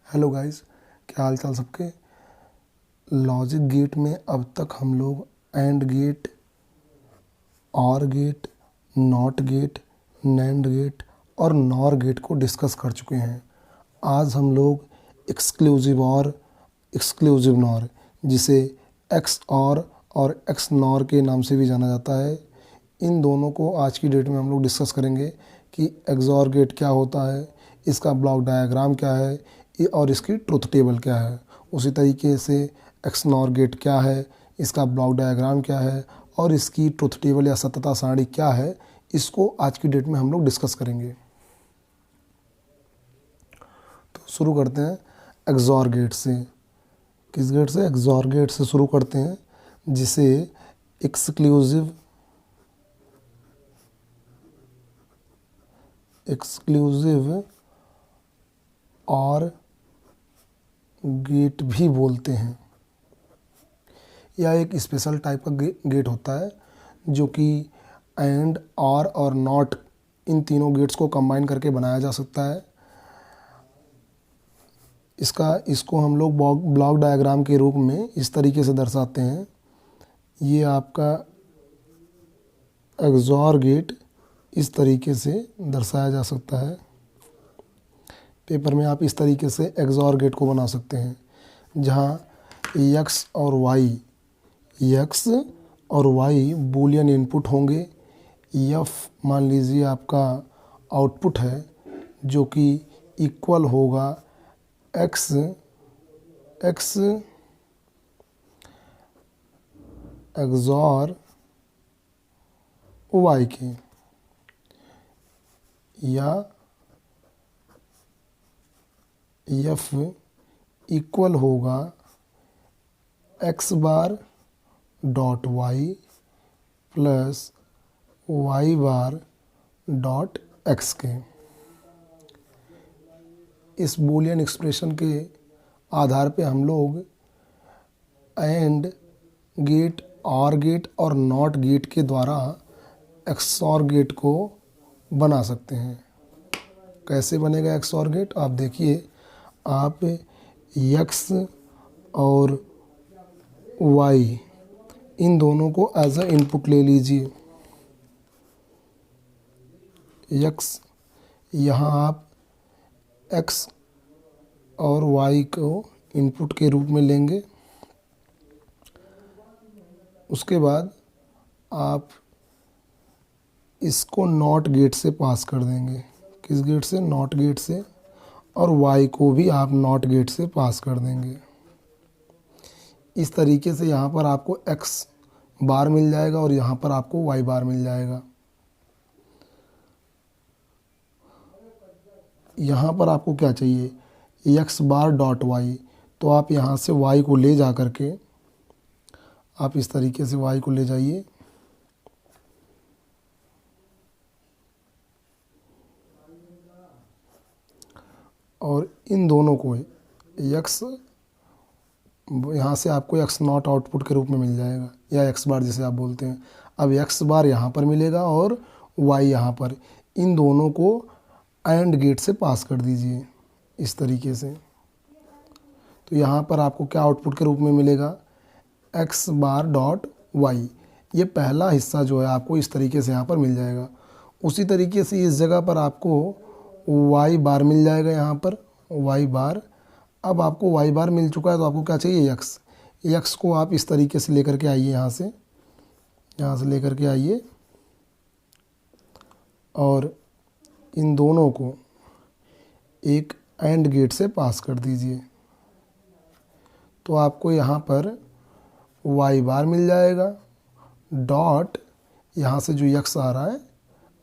Hello guys, क्या हाल चाल सबके। लॉजिक गेट में अब तक हम लोग AND gate, OR gate, NOT gate, NAND gate और नॉर गेट को डिस्कस कर चुके हैं। आज हम लोग एक्सक्लूसिव और एक्सक्लूसिव नॉर, जिसे एक्स और एक्स नॉर के नाम से भी जाना जाता है, इन दोनों को आज की डेट में हम लोग डिस्कस करेंगे कि एक्सऑर गेट क्या होता है, इसका ब्लॉक डायग्राम क्या है और इसकी ट्रुथ टेबल क्या है। उसी तरीके से एक्स नॉर गेट क्या है, इसका ब्लॉक डायग्राम क्या है और इसकी ट्रुथ टेबल या सत्यता सारणी क्या है, इसको आज की डेट में हम लोग डिस्कस करेंगे। तो शुरू करते हैं एक्सऑर गेट से। किस गेट से? एक्सऑर गेट से शुरू करते हैं, जिसे एक्सक्लूसिव और गेट भी बोलते हैं। यह एक स्पेशल टाइप का गेट होता है जो कि एंड, और नॉट, इन तीनों गेट्स को कंबाइन करके बनाया जा सकता है। इसको हम लोग ब्लॉक डायग्राम के रूप में इस तरीके से दर्शाते हैं। ये आपका एक्सऑर गेट इस तरीके से दर्शाया जा सकता है। पेपर में आप इस तरीके से एक्सऑर गेट को बना सकते हैं, जहाँ एक्स और वाई बूलियन इनपुट होंगे। एफ मान लीजिए आपका आउटपुट है, जो कि इक्वल होगा एक्स एक्सऑर वाई के, या एफ इक्वल होगा X bar dot Y plus Y bar dot X के। इस बूलियन एक्सप्रेशन के आधार पे हम लोग एंड गेट, और गेट और नॉट गेट के द्वारा एक्सऑर गेट को बना सकते हैं। कैसे बनेगा एक्सऑर गेट? आप देखिए, आप एक्स और वाई इन दोनों को एज अ इनपुट ले लीजिए। एक्स, यहाँ आप एक्स और वाई को इनपुट के रूप में लेंगे। उसके बाद आप इसको नॉट गेट से पास कर देंगे। किस गेट से? नॉट गेट से। और वाई को भी आप नॉट गेट से पास कर देंगे। इस तरीके से यहाँ पर आपको एक्स बार मिल जाएगा और यहाँ पर आपको वाई बार मिल जाएगा। यहाँ पर आपको क्या चाहिए? X bar dot Y. तो आप यहाँ से वाई को ले जा करके, आप इस तरीके से वाई को ले जाइए, और इन दोनों को एक्स, यहाँ से आपको एक्स नॉट आउटपुट के रूप में मिल जाएगा, या एक्स बार जिसे आप बोलते हैं। अब एक्स बार यहाँ पर मिलेगा और वाई यहाँ पर। इन दोनों को एंड गेट से पास कर दीजिए इस तरीके से। तो यहाँ पर आपको क्या आउटपुट के रूप में मिलेगा? X bar dot Y. ये पहला हिस्सा जो है आपको इस तरीके से यहाँ पर मिल जाएगा। उसी तरीके से इस जगह पर आपको वाई बार मिल जाएगा, यहाँ पर वाई बार। अब आपको वाई बार मिल चुका है, तो आपको क्या चाहिए? एक्स को आप इस तरीके से लेकर के आइए, यहाँ से लेकर के आइए, और इन दोनों को एक एंड गेट से पास कर दीजिए। तो आपको यहाँ पर वाई बार मिल जाएगा, डॉट यहाँ से जो एक्स आ रहा है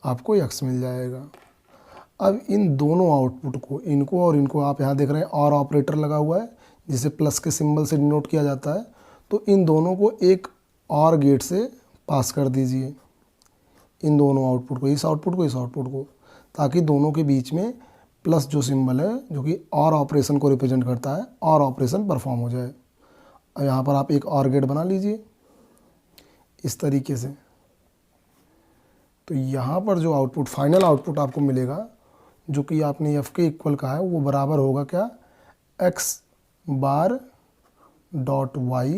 आपको एक्स मिल जाएगा। अब इन दोनों आउटपुट को, इनको और इनको, आप यहाँ देख रहे हैं और ऑपरेटर लगा हुआ है जिसे प्लस के सिंबल से डिनोट किया जाता है। तो इन दोनों को एक और गेट से पास कर दीजिए, इन दोनों आउटपुट को, इस आउटपुट को, इस आउटपुट को, ताकि दोनों के बीच में प्लस जो सिंबल है, जो कि और ऑपरेशन को रिप्रेजेंट करता है, और ऑपरेशन परफॉर्म हो जाए। और यहाँ पर आप एक और गेट बना लीजिए इस तरीके से। तो यहाँ पर जो आउटपुट, फाइनल आउटपुट आपको मिलेगा, जो कि आपने एफ के इक्वल का है, वो बराबर होगा क्या? X bar dot Y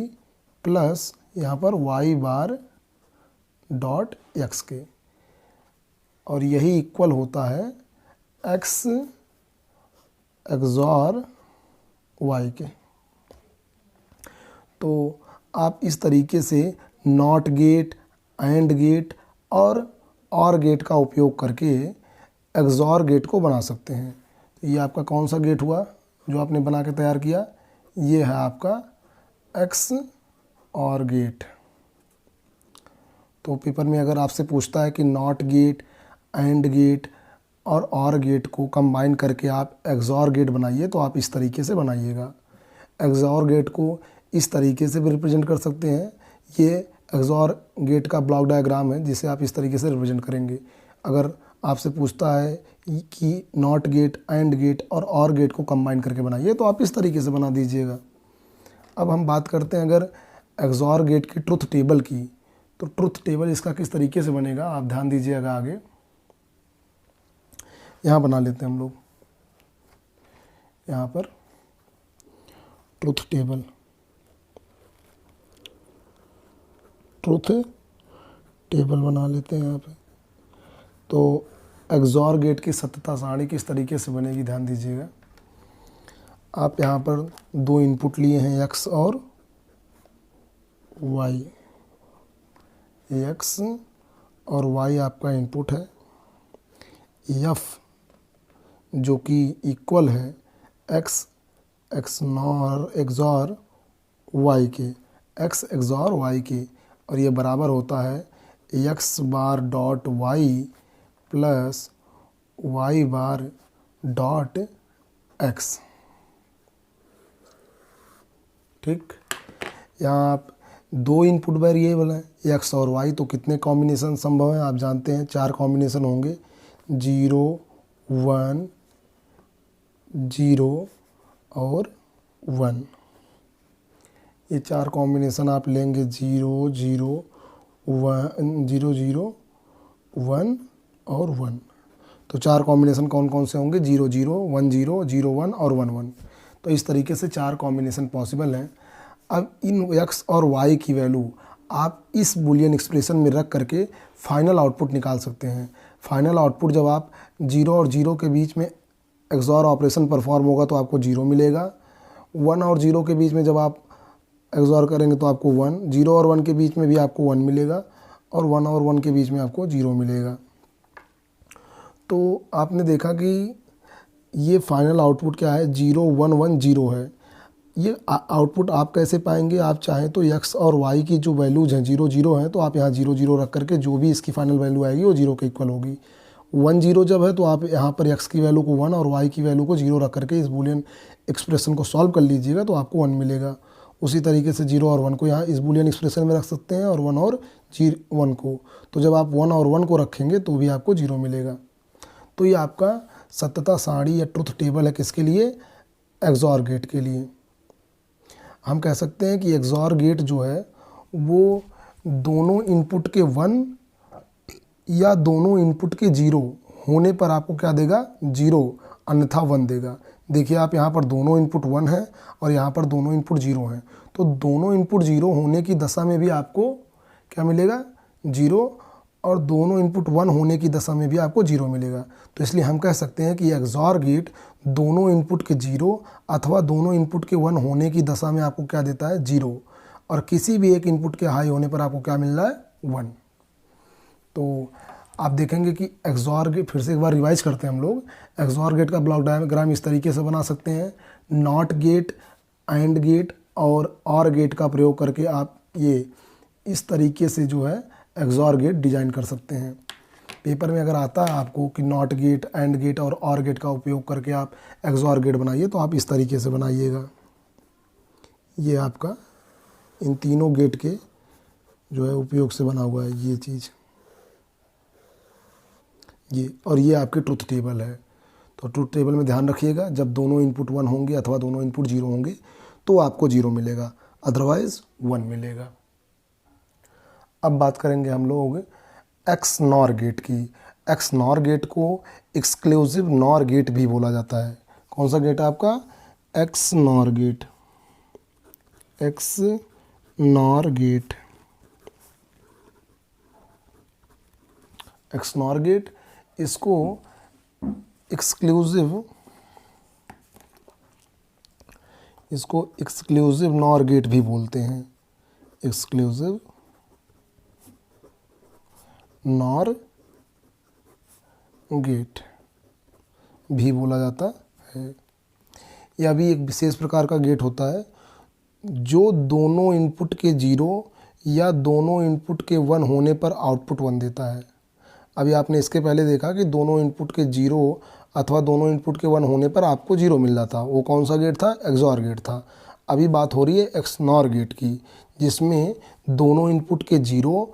plus यहाँ पर वाई बार डॉट एक्स के, और यही इक्वल होता है एक्स एक्सॉर वाई के। तो आप इस तरीके से not gate, and gate OR gate का उपयोग करके एक्सॉर गेट को बना सकते हैं। तो ये आपका कौन सा गेट हुआ जो आपने बना के तैयार किया? ये है आपका एक्स और गेट। तो पेपर में अगर आपसे पूछता है कि not gate, and gate OR gate को कंबाइन करके आप एक्सॉर गेट बनाइए, तो आप इस तरीके से बनाइएगा। एक्सॉर गेट को इस तरीके से भी रिप्रेजेंट कर सकते हैं। ये एक्सॉर गेट का ब्लॉक डायग्राम है जिसे आप इस तरीके से रिप्रेजेंट करेंगे। अगर आपसे पूछता है कि not gate, and gate OR gate को कंबाइन करके बनाइए, तो आप इस तरीके से बना दीजिएगा। अब हम बात करते हैं अगर एक्सॉर गेट की ट्रुथ टेबल की, तो ट्रुथ टेबल इसका किस तरीके से बनेगा आप ध्यान दीजिएगा। आगे यहाँ बना लेते हैं हम लोग, यहाँ पर ट्रुथ टेबल बना लेते हैं यहाँ पे। तो एक्सॉर गेट की सत्यता सारणी किस तरीके से बनेगी ध्यान दीजिएगा। आप यहाँ पर दो इनपुट लिए हैं एक्स और वाई। एक्स और वाई आपका इनपुट है। एफ जो कि इक्वल है एक्स एक्सॉर वाई के, एक्स एक्सॉर वाई के, और ये बराबर होता है X bar dot Y plus Y bar dot X. ठीक, यहाँ आप दो इनपुट वेरिएबल हैं एक्स और वाई, तो कितने कॉम्बिनेशन संभव हैं आप जानते हैं, 4 कॉम्बिनेशन होंगे। 0 1 0 और 1, ये 4 कॉम्बिनेशन आप लेंगे। 0 0 1 0 0 1 और 1। तो 4 कॉम्बिनेशन कौन कौन से होंगे? 0 0 1 0 0 1 और 1 1। तो इस तरीके से 4 कॉम्बिनेशन पॉसिबल हैं। अब इन x और y की वैल्यू आप इस बूलियन एक्सप्रेशन में रख करके फाइनल आउटपुट निकाल सकते हैं। फाइनल आउटपुट जब आप 0 और 0 के बीच में एक्सॉर ऑपरेशन परफॉर्म होगा तो आपको 0 मिलेगा। 1 और 0 के बीच में जब आप एक्सॉर करेंगे तो आपको 1, 0 और 1 के बीच में भी आपको 1 मिलेगा, और 1 और 1 के बीच में आपको 0 मिलेगा। तो आपने देखा कि ये फाइनल आउटपुट क्या है? 0 1 1 0 है। ये आउटपुट आप कैसे पाएंगे? आप चाहें तो x और y की जो वैल्यूज़ हैं 0 0 हैं, तो आप यहाँ 0 0 रख करके जो भी इसकी फाइनल वैल्यू आएगी वो 0 के इक्वल होगी। 1 0 जब है तो आप यहाँ पर x की वैल्यू को 1 और y की वैल्यू को 0 रख करके इस बूलियन एक्सप्रेशन को सॉल्व कर लीजिएगा तो आपको 1 मिलेगा। उसी तरीके से 0 और 1 को यहाँ इस बूलियन एक्सप्रेशन में रख सकते हैं, और 1 और 1 को, तो जब आप 1 और 1 को रखेंगे तो भी आपको 0 मिलेगा। तो ये आपका सत्यता सारणी या ट्रुथ टेबल है किसके लिए? एक्सॉर गेट के लिए। हम कह सकते हैं कि एक्सॉर गेट जो है वो दोनों इनपुट के 1 या दोनों इनपुट के 0 होने पर आपको क्या देगा? 0, अन्यथा 1 देगा। देखिए आप यहाँ पर दोनों इनपुट 1 है और यहाँ पर दोनों इनपुट 0 हैं, तो दोनों इनपुट 0 होने की दशा में भी आपको क्या मिलेगा? 0, और दोनों इनपुट 1 होने की दशा में भी आपको 0 मिलेगा। तो इसलिए हम कह सकते हैं कि एक्सॉर गेट दोनों इनपुट के 0 अथवा दोनों इनपुट के 1 होने की दशा में आपको क्या देता है? 0, और किसी भी एक इनपुट के हाई होने पर आपको क्या मिल रहा है? 1। तो आप देखेंगे कि एक्सॉर गेट, फिर से एक बार रिवाइज करते हैं हम लोग। एक्सॉर गेट का ब्लॉक डायग्राम इस तरीके से बना सकते हैं। Not gate, and gate OR gate का प्रयोग करके आप ये इस तरीके से जो है एक्सॉर गेट डिजाइन कर सकते हैं। पेपर में अगर आता है आपको कि not gate, and gate OR gate का उपयोग करके आप एक्सॉर गेट बनाइए, तो आप इस तरीके से बनाइएगा। ये आपका इन तीनों गेट के जो है उपयोग से बना हुआ है ये चीज़, ये, और ये आपकी ट्रुथ टेबल है। तो ट्रुथ टेबल में ध्यान रखिएगा, जब दोनों इनपुट 1 होंगे अथवा दोनों इनपुट 0 होंगे तो आपको 0 मिलेगा, अदरवाइज 1 मिलेगा। अब बात करेंगे हम लोग एक्स नॉर गेट की। एक्स नॉर गेट को एक्सक्लूसिव नॉर गेट भी बोला जाता है। कौन सा गेट है आपका? X nor gate, x nor gate, x nor gate, इसको एक्सक्लूसिव, इसको एक्सक्लूसिव नॉर गेट भी बोलते हैं, एक्सक्लूसिव नॉर गेट भी बोला जाता है। यह भी एक विशेष प्रकार का गेट होता है जो दोनों इनपुट के 0 या दोनों इनपुट के 1 होने पर आउटपुट 1 देता है। अभी आपने इसके पहले देखा कि दोनों इनपुट के 0 अथवा दोनों इनपुट के 1 होने पर आपको 0 मिल रहा था, वो कौन सा गेट था? एक्सऑर गेट था। अभी बात हो रही है एक्स नॉर गेट की, जिसमें दोनों इनपुट के 0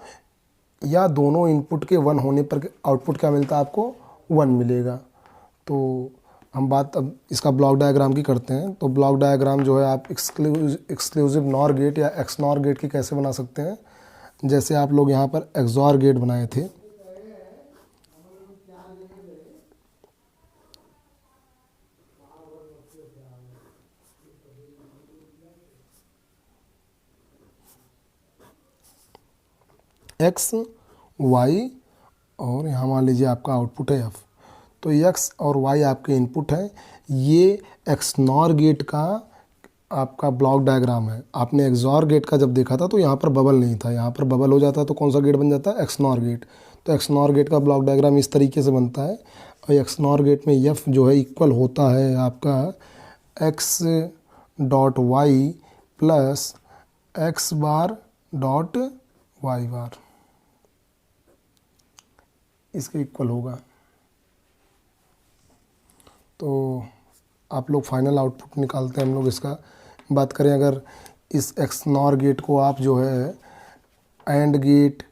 या दोनों इनपुट के 1 होने पर आउटपुट क्या मिलता है? आपको 1 मिलेगा। तो हम बात अब इसका ब्लॉक डायग्राम की करते हैं। तो ब्लॉक डायग्राम जो है आप एक्सक्लूसिव नॉर गेट या एक्स नॉर गेट की कैसे बना सकते हैं? जैसे आप लोग यहाँ पर एक्सऑर गेट बनाए थे, एक्स वाई और यहाँ मान लीजिए आपका आउटपुट है एफ। तो एक्स और वाई आपके इनपुट हैं। ये एक्स नॉर गेट का आपका ब्लॉक डायग्राम है। आपने एक्सऑर गेट का जब देखा था तो यहाँ पर बबल नहीं था, यहाँ पर बबल हो जाता है तो कौन सा गेट बन जाता है? X nor gate. तो एक्स नॉर गेट का ब्लॉक डायग्राम इस तरीके से बनता है। और एक्स नॉर गेट में एफ जो है इक्वल होता है आपका X dot Y plus X bar dot Y bar, इसके इक्वल होगा। तो आप लोग फाइनल आउटपुट निकालते हैं, हम लोग इसका बात करें। अगर इस एक्स नॉर गेट को आप जो है एंड गेट,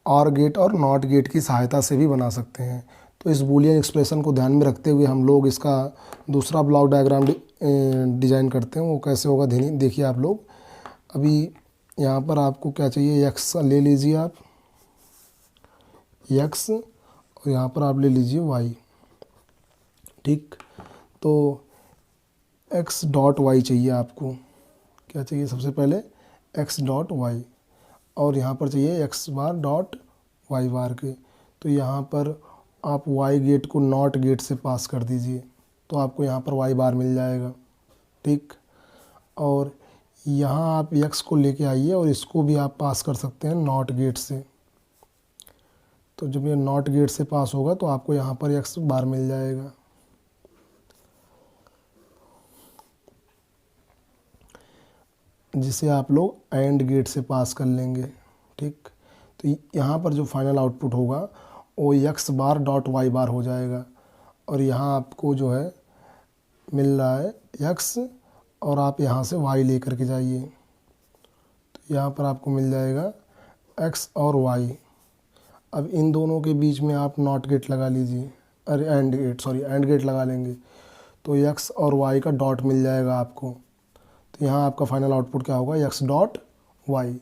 और गेट और नॉट गेट की सहायता से भी बना सकते हैं। तो इस बूलियन एक्सप्रेशन को ध्यान में रखते हुए हम लोग इसका दूसरा ब्लॉक डायग्राम डिज़ाइन करते हैं। वो कैसे होगा देखिए आप लोग। अभी यहाँ पर आपको क्या चाहिए? एक्स ले लीजिए आप, एक्स, और यहाँ पर आप ले लीजिए वाई। ठीक, तो एक्स डॉट वाई चाहिए आपको। क्या चाहिए? सबसे पहले एक्स डॉट वाई, और यहाँ पर चाहिए X bar dot Y bar के। तो यहाँ पर आप वाई गेट को नॉट गेट से पास कर दीजिए, तो आपको यहाँ पर वाई बार मिल जाएगा। ठीक, और यहाँ आप एक्स को लेके आइए और इसको भी आप पास कर सकते हैं नॉट गेट से। तो जब ये नॉट गेट से पास होगा तो आपको यहाँ पर एक्स बार मिल जाएगा। जिसे आप लोग एंड गेट से पास कर लेंगे। ठीक, तो यहाँ पर जो फाइनल आउटपुट होगा वो एक्स बार डॉट वाई बार हो जाएगा। और यहाँ आपको जो है मिल रहा है एक्स, और आप यहाँ से वाई लेकर के जाइए, तो यहाँ पर आपको मिल जाएगा एक्स और वाई। अब इन दोनों के बीच में आप नॉट गेट लगा लीजिए, अरे एंड गेट लगा लेंगे, तो एक्स और वाई का डॉट मिल जाएगा आपको। तो यहाँ आपका फाइनल आउटपुट क्या होगा? एक्स डॉट वाई,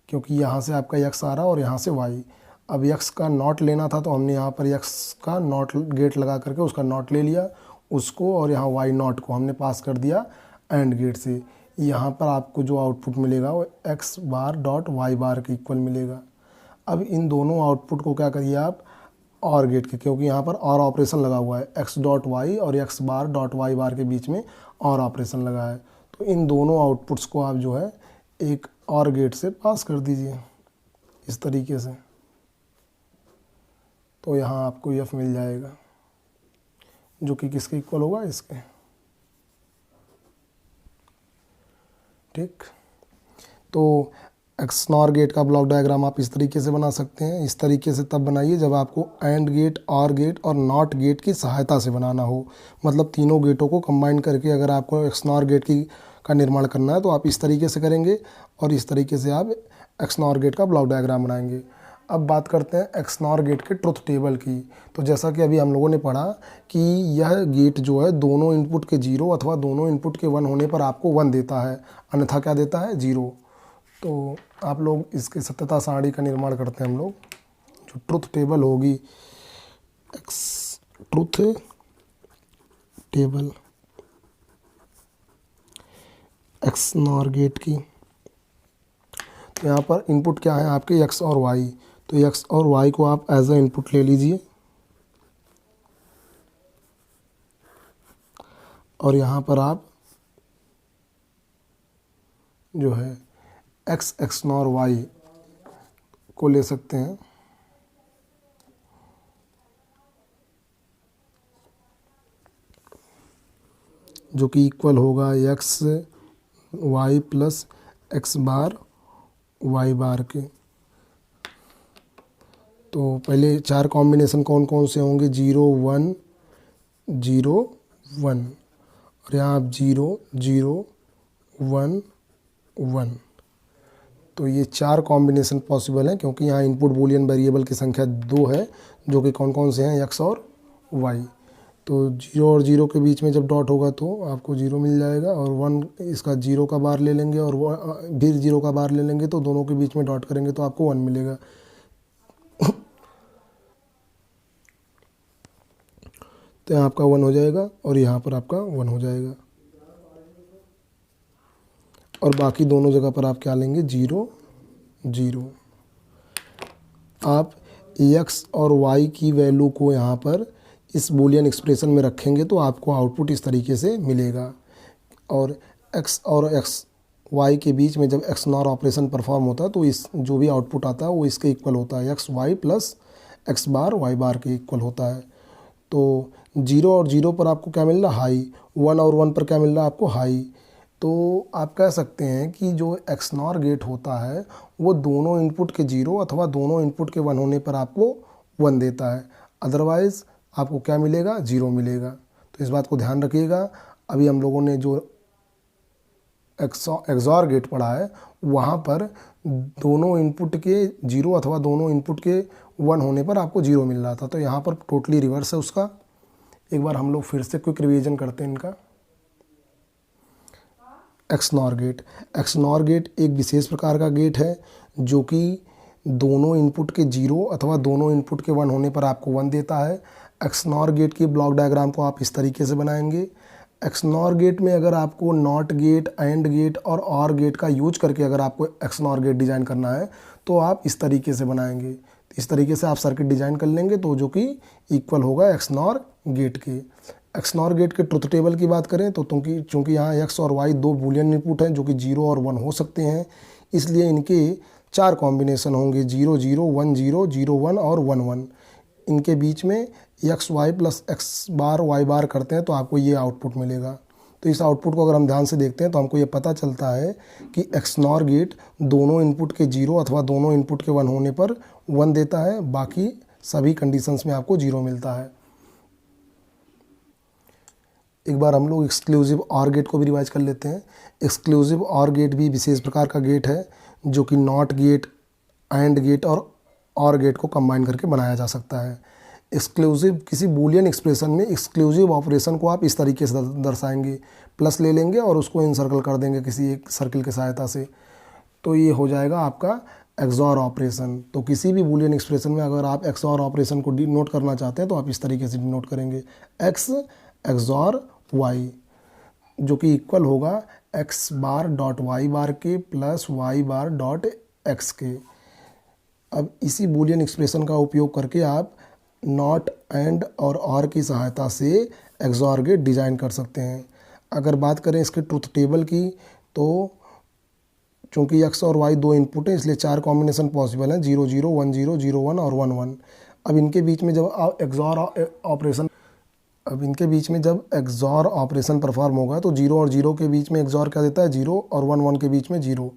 क्योंकि यहाँ से आपका एक्स आ रहा और यहाँ से वाई। अब एक्स का नॉट लेना था तो हमने यहाँ पर एक्स का नॉट गेट लगा करके उसका नॉट ले लिया उसको, और यहाँ वाई नॉट को हमने पास कर दिया एंड गेट से। यहाँ पर आपको जो आउटपुट मिलेगा वो x bar dot Y bar के इक्वल मिलेगा। अब इन दोनों आउटपुट को क्या करिए आप? और गेट के, क्योंकि यहाँ पर और ऑपरेशन लगा हुआ है, एक्स डॉट वाई और x bar dot Y bar के बीच में और ऑपरेशन लगा है। तो इन दोनों आउटपुट्स को आप जो है एक और गेट से पास कर दीजिए इस तरीके से। तो यहाँ आपको एफ मिल जाएगा जो कि किसके इक्वल होगा? इसके। ठीक, तो एक्स नॉर गेट का ब्लॉक डायग्राम आप इस तरीके से बना सकते हैं। इस तरीके से तब बनाइए जब आपको एंड गेट, और गेट और नॉट गेट की सहायता से बनाना हो। मतलब तीनों गेटों को कंबाइन करके अगर आपको एक्स नॉर गेट का निर्माण करना है तो आप इस तरीके से करेंगे, और इस तरीके से आप एक्स नॉर गेट का ब्लॉक डायग्राम बनाएंगे। अब बात करते हैं एक्स नॉर गेट के ट्रुथ टेबल की। तो जैसा कि अभी हम लोगों ने पढ़ा कि यह गेट जो है दोनों इनपुट के 0 अथवा दोनों इनपुट के 1 होने पर आपको 1 देता है, अन्यथा क्या देता है? 0। तो आप लोग इसके सत्यता सारणी का निर्माण करते हैं हम लोग। जो ट्रुथ टेबल होगी, X truth table, x nor gate की। तो यहाँ पर इनपुट क्या है आपके एक्स और वाई, तो एक्स और वाई को आप एज अ इनपुट ले लीजिए और यहाँ पर आप जो है एक्स एक्स नॉर वाई को ले सकते हैं। जो कि इक्वल होगा एक्स वाई प्लस एक्स बार वाई बार के। तो पहले 4 कॉम्बिनेशन कौन कौन से होंगे, 0 1 0 1 और यहाँ आप 0 0 1 1। तो ये 4 कॉम्बिनेशन पॉसिबल हैं क्योंकि यहाँ इनपुट बूलियन वेरिएबल की संख्या 2 है, जो कि कौन कौन से हैं, एक्स और वाई। तो 0 और 0 के बीच में जब डॉट होगा तो आपको 0 मिल जाएगा और 1 इसका 0 का बार ले लेंगे और फिर 0 का बार ले लेंगे, तो दोनों के बीच में डॉट करेंगे तो आपको 1 मिलेगा। तो यहाँ आपका 1 हो जाएगा और यहाँ पर आपका 1 हो जाएगा और बाकी दोनों जगह पर आप क्या लेंगे, 0 0। आप एक्स और वाई की वैल्यू को यहाँ पर इस बूलियन एक्सप्रेशन में रखेंगे तो आपको आउटपुट इस तरीके से मिलेगा। और एक्स और एक्स वाई के बीच में जब एक्स नॉर ऑपरेशन परफॉर्म होता है तो इस जो भी आउटपुट आता है वो इसके इक्वल होता है, एक्स वाई प्लस एक्स बार वाई बार के इक्वल होता है। तो 0 और 0 पर आपको क्या मिल रहा, हाई। 1 और 1 पर क्या मिल रहा है आपको, हाई। तो आप कह सकते हैं कि जो एक्स नॉर गेट होता है वो दोनों इनपुट के 0 अथवा दोनों इनपुट के 1 होने पर आपको 1 देता है, अदरवाइज़ आपको क्या मिलेगा, 0 मिलेगा। तो इस बात को ध्यान रखिएगा। अभी हम लोगों ने जो एक्सॉर गेट पढ़ा है वहाँ पर दोनों इनपुट के 0 अथवा दोनों इनपुट के 1 होने पर आपको 0 मिल रहा था, तो यहाँ पर टोटली रिवर्स है उसका। एक बार हम लोग फिर से क्विक रिवीजन करते हैं इनका। X nor gate, x nor gate एक विशेष प्रकार का गेट है जो कि दोनों इनपुट के 0 अथवा दोनों इनपुट के 1 होने पर आपको 1 देता है। एक्स नॉर गेट की ब्लॉक डायग्राम को आप इस तरीके से बनाएंगे। एक्स नॉर गेट में अगर आपको not gate, and gate OR gate का यूज करके अगर आपको एक्स नॉर गेट डिज़ाइन करना है तो आप इस तरीके से बनाएंगे। इस तरीके से आप सर्किट डिज़ाइन कर लेंगे तो जो कि इक्वल होगा एक्स नॉर गेट के। एक्स नॉर गेट के ट्रुथ टेबल की बात करें तो चूँकि यहाँ एक्स और वाई 2 बूलियन इनपुट हैं जो कि 0 और 1 हो सकते हैं, इसलिए इनके 4 कॉम्बिनेशन होंगे, 0 0 1 0 0 1 और 1 1। इनके बीच में एक्स वाई प्लस एक्स बार वाई बार करते हैं तो आपको ये आउटपुट मिलेगा। तो इस आउटपुट को अगर हम ध्यान से देखते हैं तो हमको ये पता चलता है कि एक्स नॉर गेट दोनों इनपुट के 0 अथवा दोनों इनपुट के 1 होने पर 1 देता है, बाकी सभी कंडीशंस में आपको 0 मिलता है। एक बार हम लोग एक्सक्लूसिव ऑर गेट को भी रिवाइज कर लेते हैं। एक्सक्लूसिव ऑर गेट भी विशेष प्रकार का गेट है जो कि not gate, and gate OR gate को कंबाइन करके बनाया जा सकता है। एक्सक्लूसिव किसी बूलियन एक्सप्रेशन में एक्सक्लूसिव ऑपरेशन को आप इस तरीके से दर्शाएंगे, प्लस ले लेंगे और उसको इनसर्कल कर देंगे किसी एक सर्किल की सहायता से, तो ये हो जाएगा आपका एक्सॉर ऑपरेशन। तो किसी भी बूलियन एक्सप्रेशन में अगर आप एक्सॉर ऑपरेशन को डिनोट करना चाहते हैं तो आप इस तरीके से डिनोट करेंगे, एक्स एक्सॉर वाई, जो कि इक्वल होगा X bar dot Y bar के plus Y bar dot X के। अब इसी बूलियन एक्सप्रेशन का उपयोग करके आप नॉट, एंड और की सहायता से एक्सॉर गेट डिज़ाइन कर सकते हैं। अगर बात करें इसके ट्रुथ टेबल की तो चूँकि एक्स और वाई 2 इनपुट है इसलिए 4 कॉम्बिनेशन पॉसिबल हैं, 0 0 1 0 0 1 और 1 1। अब इनके बीच में जब एक्सॉर ऑपरेशन परफॉर्म होगा तो 0 और 0 के बीच में एक्सॉर क्या देता है, 0 और 1 1 के बीच में 0।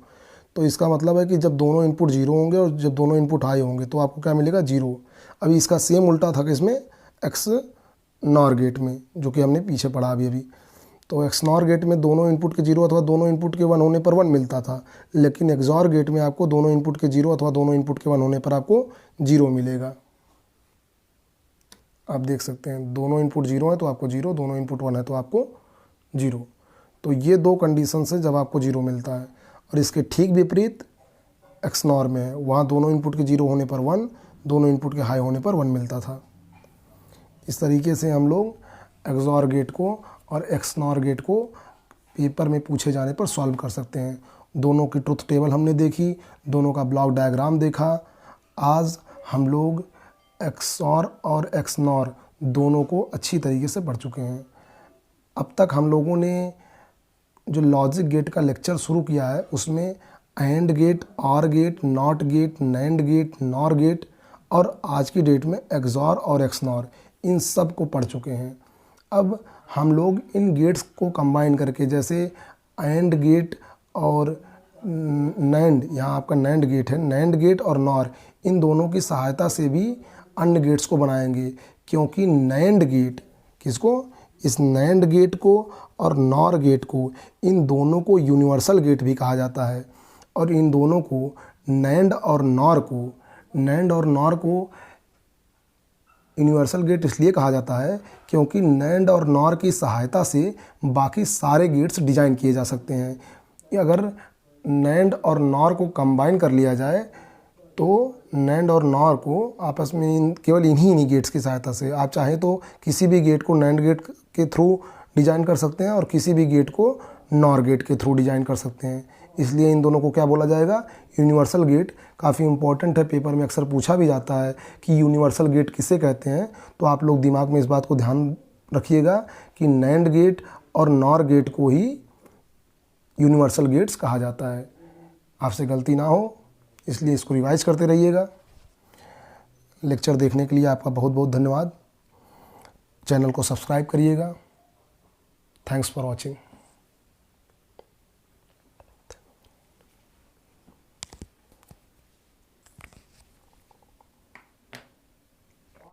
तो इसका मतलब है कि जब दोनों इनपुट 0 होंगे और जब दोनों इनपुट हाई होंगे तो आपको क्या मिलेगा, 0। अभी इसका सेम उल्टा था कि इसमें एक्स नॉर गेट में, जो कि हमने पीछे पढ़ा अभी। तो एक्स नॉर गेट में दोनों इनपुट के 0 अथवा दोनों इनपुट के 1 होने पर 1 मिलता था, लेकिन एक्सॉर गेट में आपको दोनों इनपुट के 0 अथवा दोनों इनपुट के 1 होने पर आपको 0 मिलेगा। आप देख सकते हैं दोनों इनपुट 0 है तो आपको 0, दोनों इनपुट 1 है तो आपको 0। तो ये 2 कंडीशन से जब आपको 0 मिलता है। और इसके ठीक विपरीत एक्स नॉर में है, वहाँ दोनों इनपुट के 0 होने पर 1, दोनों इनपुट के हाई होने पर 1 मिलता था। इस तरीके से हम लोग एक्सॉर गेट को और एक्स नॉर गेट को पेपर में पूछे जाने पर सॉल्व कर सकते हैं। दोनों की ट्रुथ टेबल हमने देखी, दोनों का ब्लॉक डायग्राम देखा। आज हम लोग XOR और XNOR दोनों को अच्छी तरीके से पढ़ चुके हैं। अब तक हम लोगों ने जो लॉजिक गेट का लेक्चर शुरू किया है उसमें AND gate, OR gate, NOT gate, NAND gate, NOR gate और आज की डेट में XOR और XNOR इन सब को पढ़ चुके हैं। अब हम लोग इन गेट्स को कंबाइन करके, जैसे एंड गेट और नैंड, यहाँ आपका नैंड गेट है, नैंड गेट और नॉर, इन दोनों की सहायता से भी अन्य गेट्स को बनाएंगे। क्योंकि नैंड गेट किसको, इस नैंड गेट को और नॉर गेट को, इन दोनों को यूनिवर्सल गेट भी कहा जाता है। और इन दोनों को नैंड और नॉर को यूनिवर्सल गेट इसलिए कहा जाता है क्योंकि नैंड और नॉर की सहायता से बाकी सारे गेट्स डिजाइन किए जा सकते हैं। अगर नैंड और नॉर को कंबाइन कर लिया जाए तो नैंड और नॉर को आपस में केवल इन्हीं गेट्स की सहायता से, आप चाहें तो किसी भी गेट को नैंड गेट के थ्रू डिजाइन कर सकते हैं और किसी भी गेट को नॉर गेट के थ्रू डिजाइन कर सकते हैं। इसलिए इन दोनों को क्या बोला जाएगा, यूनिवर्सल गेट। काफ़ी इंपॉर्टेंट है, पेपर में अक्सर पूछा भी जाता है कि यूनिवर्सल गेट किसे कहते हैं। तो आप लोग दिमाग में इस बात को ध्यान रखिएगा कि नैंड गेट और नॉर गेट को ही यूनिवर्सल गेट्स कहा जाता है। आपसे गलती ना हो इसलिए इसको रिवाइज करते रहिएगा। लेक्चर देखने के लिए आपका बहुत बहुत धन्यवाद। चैनल को सब्सक्राइब करिएगा। Thanks for watching.